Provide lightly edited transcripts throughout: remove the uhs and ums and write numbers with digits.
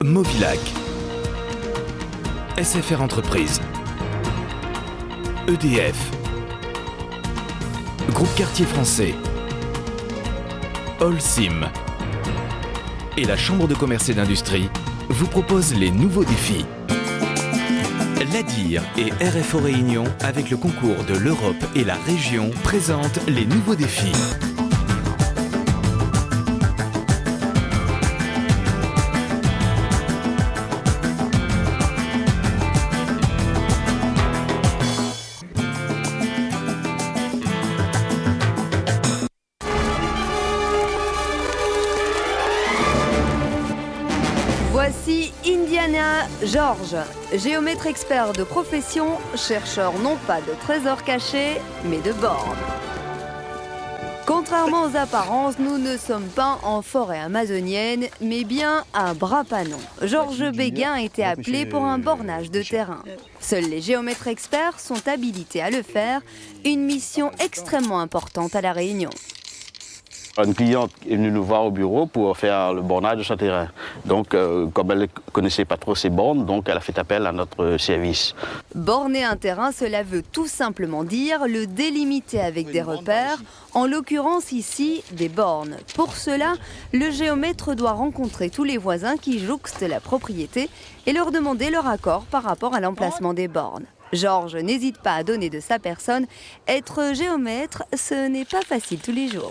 Movilac, SFR Entreprises, EDF, Groupe Quartier Français, Holcim et la Chambre de commerce et d'industrie vous proposent les nouveaux défis. L'ADIR et RFO Réunion, avec le concours de l'Europe et la région, présentent les nouveaux défis. Voici Indiana George, géomètre expert de profession, chercheur non pas de trésors cachés, mais de bornes. Contrairement aux apparences, nous ne sommes pas en forêt amazonienne, mais bien à Bras-Panon. Georges Béguin a été appelé pour un bornage de terrain. Seuls les géomètres experts sont habilités à le faire, une mission extrêmement importante à La Réunion. Une cliente est venue nous voir au bureau pour faire le bornage de son terrain. Donc, comme elle ne connaissait pas trop ses bornes, donc elle a fait appel à notre service. Borner un terrain, cela veut tout simplement dire le délimiter avec des repères, en l'occurrence ici des bornes. Pour cela, le géomètre doit rencontrer tous les voisins qui jouxtent la propriété et leur demander leur accord par rapport à l'emplacement des bornes. Georges n'hésite pas à donner de sa personne. Être géomètre, ce n'est pas facile tous les jours.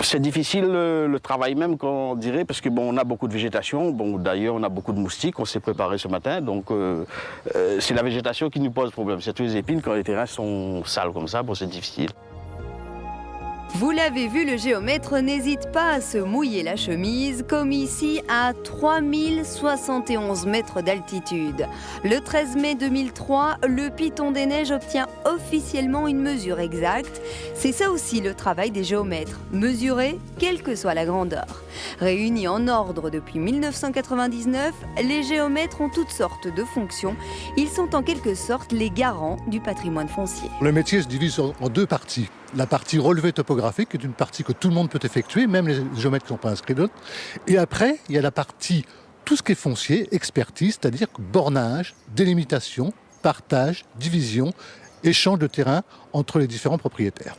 C'est difficile le travail même, qu'on dirait, parce que bon, on a beaucoup de végétation. Bon, d'ailleurs, on a beaucoup de moustiques. On s'est préparé ce matin, donc c'est la végétation qui nous pose problème. C'est tous les épines quand les terrains sont sales comme ça. Bon, c'est difficile. Vous l'avez vu, le géomètre n'hésite pas à se mouiller la chemise, comme ici à 3071 mètres d'altitude. Le 13 mai 2003, le Piton des Neiges obtient officiellement une mesure exacte. C'est ça aussi le travail des géomètres, mesurer quelle que soit la grandeur. Réunis en ordre depuis 1999, les géomètres ont toutes sortes de fonctions. Ils sont en quelque sorte les garants du patrimoine foncier. Le métier se divise en deux parties. La partie relevé topographique est une partie que tout le monde peut effectuer, même les géomètres qui ne sont pas inscrits d'autres. Et après, il y a la partie, tout ce qui est foncier, expertise, c'est-à-dire bornage, délimitation, partage, division, échange de terrain entre les différents propriétaires.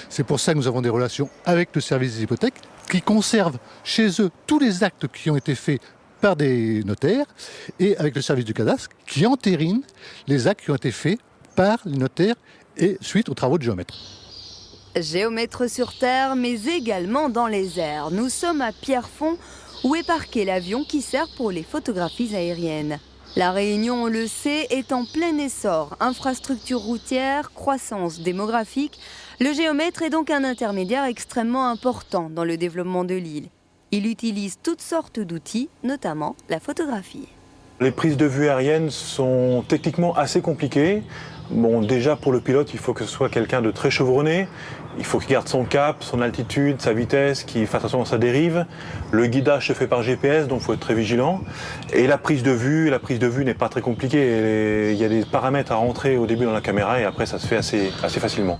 C'est pour ça que nous avons des relations avec le service des hypothèques qui conservent chez eux tous les actes qui ont été faits par des notaires et avec le service du cadastre qui entérine les actes qui ont été faits par les notaires et suite aux travaux de géomètre. Géomètre sur terre, mais également dans les airs. Nous sommes à Pierrefonds, où est parqué l'avion qui sert pour les photographies aériennes. La Réunion, on le sait, est en plein essor. Infrastructure routière, croissance démographique. Le géomètre est donc un intermédiaire extrêmement important dans le développement de l'île. Il utilise toutes sortes d'outils, notamment la photographie. Les prises de vue aériennes sont techniquement assez compliquées. Bon, déjà pour le pilote, il faut que ce soit quelqu'un de très chevronné. Il faut qu'il garde son cap, son altitude, sa vitesse, qu'il fasse attention à sa dérive. Le guidage se fait par GPS, donc il faut être très vigilant. Et la prise de vue n'est pas très compliquée. Il y a des paramètres à rentrer au début dans la caméra et après ça se fait assez facilement.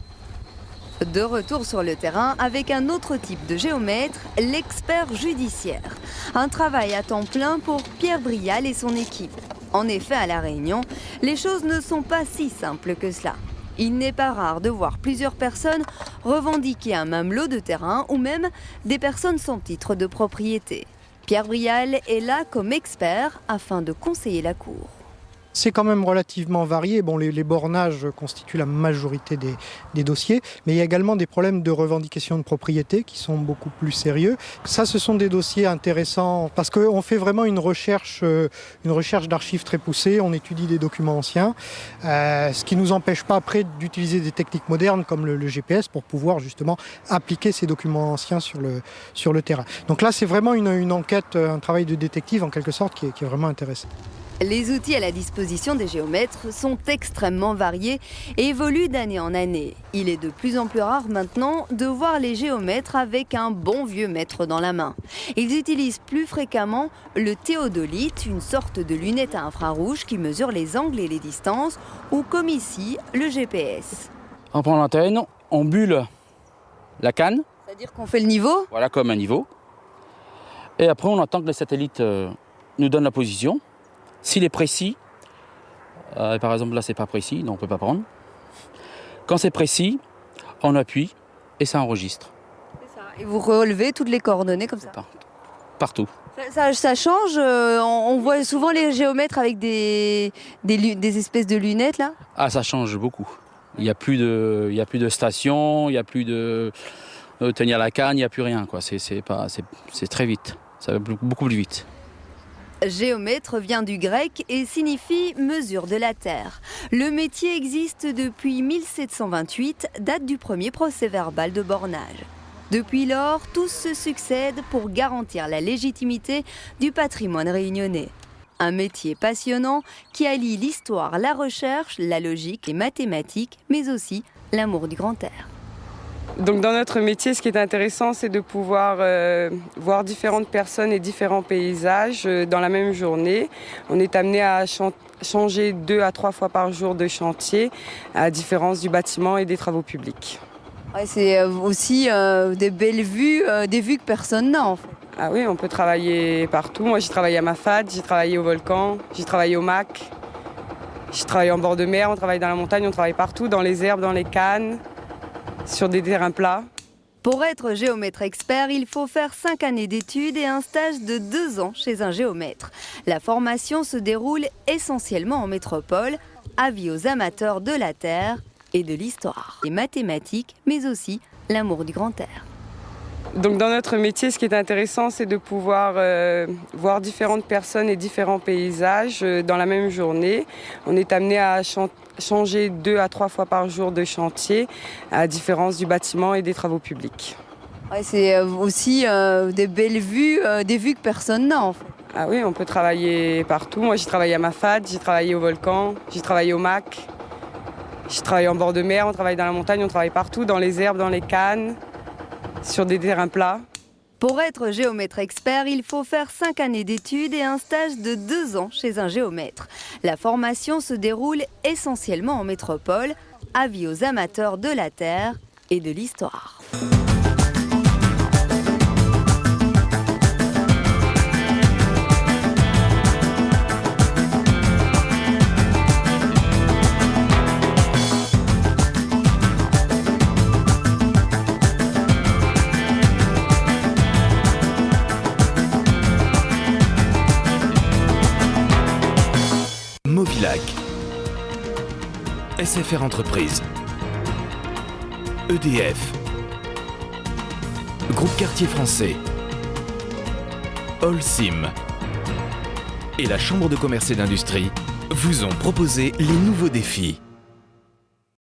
De retour sur le terrain avec un autre type de géomètre, l'expert judiciaire. Un travail à temps plein pour Pierre Brial et son équipe. En effet, à La Réunion, les choses ne sont pas si simples que cela. Il n'est pas rare de voir plusieurs personnes revendiquer un mamelot de terrain ou même des personnes sans titre de propriété. Pierre Brial est là comme expert afin de conseiller la Cour. C'est quand même relativement varié. Bon, les bornages constituent la majorité des dossiers, mais il y a également des problèmes de revendication de propriété qui sont beaucoup plus sérieux. Ça, ce sont des dossiers intéressants parce qu'on fait vraiment une recherche d'archives très poussée, on étudie des documents anciens, ce qui ne nous empêche pas après d'utiliser des techniques modernes comme le GPS pour pouvoir justement appliquer ces documents anciens sur le terrain. Donc là, c'est vraiment une enquête, un travail de détective en quelque sorte qui est vraiment intéressant. Les outils à la disposition des géomètres sont extrêmement variés et évoluent d'année en année. Il est de plus en plus rare maintenant de voir les géomètres avec un bon vieux mètre dans la main. Ils utilisent plus fréquemment le théodolite, une sorte de lunette à infrarouge qui mesure les angles et les distances, ou comme ici, le GPS. On prend l'antenne, on bulle la canne. C'est-à-dire qu'on fait le niveau ? Voilà, comme un niveau. Et après, on attend que les satellites nous donne la position. S'il est précis, par exemple là c'est pas précis, donc on ne peut pas prendre. Quand c'est précis, on appuie et ça enregistre. Et vous relevez toutes les coordonnées comme ça. Partout. Ça change, on voit souvent les géomètres avec des espèces de lunettes là. Ah, ça change beaucoup. Il n'y a plus de station, il n'y a plus de tenir la canne, il n'y a plus rien, quoi. C'est très vite, ça va beaucoup plus vite. Géomètre vient du grec et signifie mesure de la terre. Le métier existe depuis 1728, date du premier procès-verbal de bornage. Depuis lors, tous se succèdent pour garantir la légitimité du patrimoine réunionnais. Un métier passionnant qui allie l'histoire, la recherche, la logique, les mathématiques, mais aussi l'amour du grand air. Donc dans notre métier, ce qui est intéressant, c'est de pouvoir voir différentes personnes et différents paysages dans la même journée. On est amené à changer 2 à 3 fois par jour de chantier, à différence du bâtiment et des travaux publics. Ouais, c'est aussi des belles vues, des vues que personne n'a en fait. Ah oui, on peut travailler partout. Moi, j'ai travaillé à Mafate, j'ai travaillé au volcan, j'ai travaillé au MAC, j'ai travaillé en bord de mer, on travaille dans la montagne, on travaille partout, dans les herbes, dans les cannes, sur des terrains plats. Pour être géomètre expert, il faut faire 5 années d'études et un stage de 2 ans chez un géomètre. La formation se déroule essentiellement en métropole, avis aux amateurs de la terre et de l'histoire, les mathématiques, mais aussi l'amour du grand air. Donc dans notre métier, ce qui est intéressant, c'est de pouvoir voir différentes personnes et différents paysages dans la même journée. On est amené à changer 2 à 3 fois par jour de chantier, à différence du bâtiment et des travaux publics. Ouais, c'est aussi des belles vues, des vues que personne n'a en fait. Ah oui, on peut travailler partout. Moi, j'ai travaillé à Mafate, j'ai travaillé au volcan, j'ai travaillé au MAC, j'ai travaillé en bord de mer, on travaille dans la montagne, on travaille partout, dans les herbes, dans les cannes, sur des terrains plats. Pour être géomètre expert, il faut faire 5 années d'études et un stage de 2 ans chez un géomètre. La formation se déroule essentiellement en métropole, avis aux amateurs de la terre et de l'histoire. Movilac, SFR Entreprises, EDF, Groupe Quartier Français, Holcim et la Chambre de commerce et d'industrie vous ont proposé les nouveaux défis.